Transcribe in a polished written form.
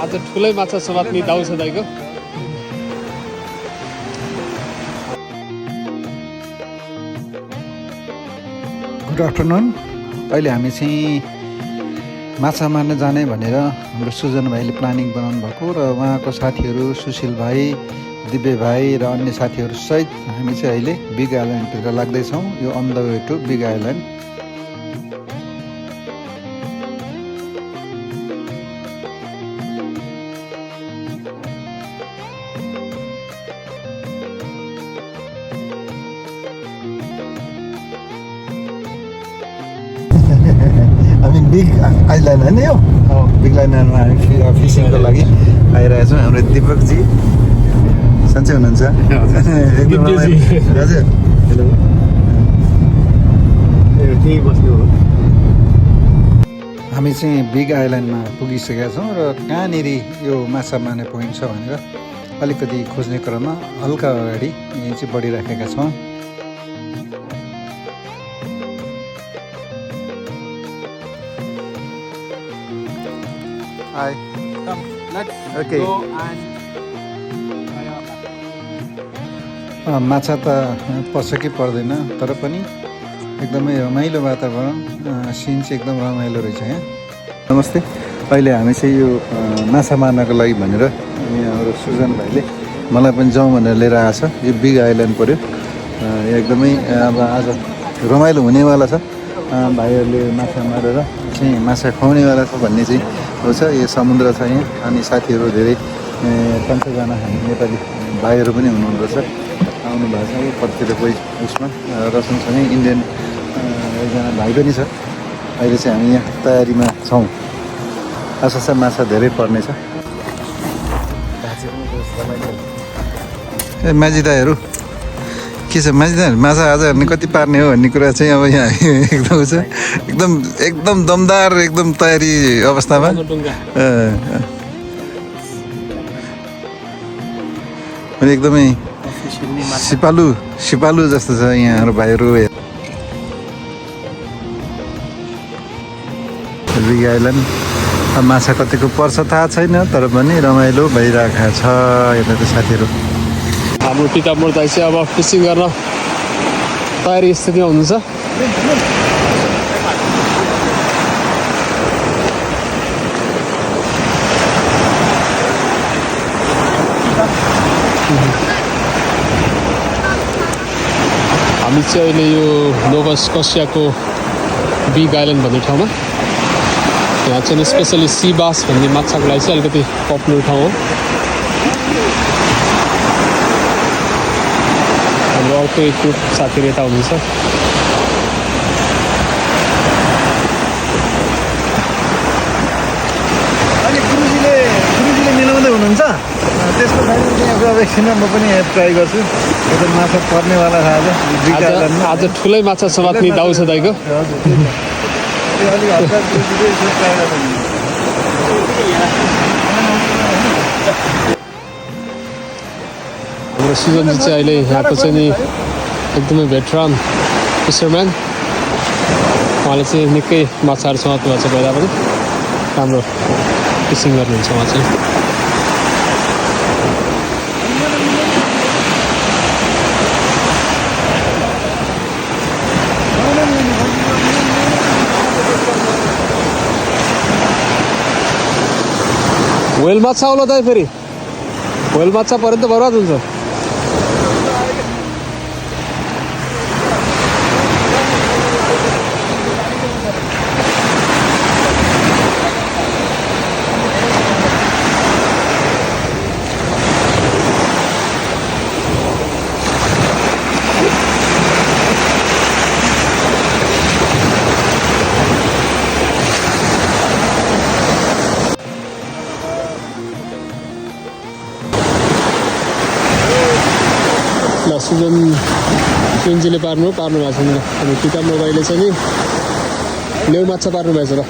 आज ठुलै माछा समात्ने दाउ छ दाइको। Good afternoon. अहिले हामी चाहिँ माछा मार्न जाने भनेर हाम्रो सुजन भाइले प्लानिङ बनाउनु भएको र उहाँको साथीहरू सुशील भाइ, दिव्य भाइ र अन्य साथीहरू सहित हामी चाहिँ अहिले बिग आइल्यान्डतिर लाग्दैछौँ। यो on the way to big island. हामी बिग आइल्यान्ड होइन यो बिग आइल्यान्डमा हामी फिसिङको लागि आइरहेको छौँ। हाम्रो दिपकजी सन्चै हुनुहुन्छ? एकदम हजुर हामी चाहिँ बिग आइल्यान्डमा पुगिसकेका छौँ र कहाँनिर यो माछा मार्ने पोइन्ट छ भनेर अलिकति खोज्ने क्रममा हल्का अगाडि यहीँ चाहिँ बढिराखेका छौँ। Hi. Come, let's Okay. go and माछा त पर्छ कि पर्दैन, तर पनि एकदमै रमाइलो वातावरण, सिन चाहिँ एकदम रमाइलो रहेछ यहाँ। नमस्ते। अहिले हामी चाहिँ यो माछा मार्नको लागि भनेर हाम्रो सुजन भाइले मलाई पनि जाउँ भनेर लिएर आएको छ। यो बिग आइल्यान्ड पऱ्यो। यो एकदमै अब आज रमाइलो हुनेवाला छ। भाइहरूले माछा मारेर चाहिँ माछा खुवाउनेवाला छ भन्ने चाहिँ हो छ। यो समुद्र छ यहाँ अनि साथीहरू धेरै 500जना हामी नेपाली भाइहरू पनि हुनुहुँदो रहेछ, आउनु भएको छ। यो पट्टितिर कोही उसमा रसनसँगै इन्डियन एकजना भाइ पनि छ। अहिले चाहिँ हामी यहाँ तयारीमा छौँ। आशा छ माछा धेरै पर्नेछ। ए माझी दाइहरू के छ? माझी दाइहरू माछा आज हेर्ने कति पार्ने हो भन्ने कुरा चाहिँ अब यहाँ एकदम छ, एकदम दमदार, एकदम तयारी अवस्थामा। एकदमै सिपालु जस्तो छ यहाँहरू भाइहरू। बिग आइल्यान्ड माछा कतिको पर्छ थाहा छैन, तर पनि रमाइलो भइरहेको छ। यता त साथीहरू हाम्रो पिताब मोड दाइ चाहिँ अब फिसिङ गर्न तयारी स्थितिमा हुनुहुन्छ। हामी चाहिँ अहिले यो नोभा स्कोसियाको बिग आइल्यान्ड भन्ने ठाउँमा, यहाँ चाहिँ स्पेसली सी बास भन्ने माछाको लागि चाहिँ अलिकति पपुलर ठाउँ हो। हाम्रो अर्को एक ग्रुप साथीहरू यता हुनुहुन्छ। अनि गुरुजीले मिलाउँदै हुनुहुन्छ। त्यसको लागि चाहिँ अब एकछिनमा म पनि ट्राई गर्छु। एकदम माछा पर्नेवाला छ आज ठुलै माछा समात्ने दाउ छ दाइको। हाम्रो सुजनजी चाहिँ अहिले यहाँको चाहिँ नि एकदमै भेटरन फिसरम्यान। उहाँले चाहिँ निकै माछाहरू समात्नु भएको छ। पहिला पनि राम्रो फिसिङ गर्नुहुन्छ उहाँ चाहिँ। व्हेल माछा होला दाइ, फेरि व्हेल माछा पऱ्यो त बर्बाद हुन्छ। सुजन पिन्जीले पार्नु भएको छैन। अनि पिता मोबाइलले चाहिँ नि लेउ माछा पार्नु भएछ र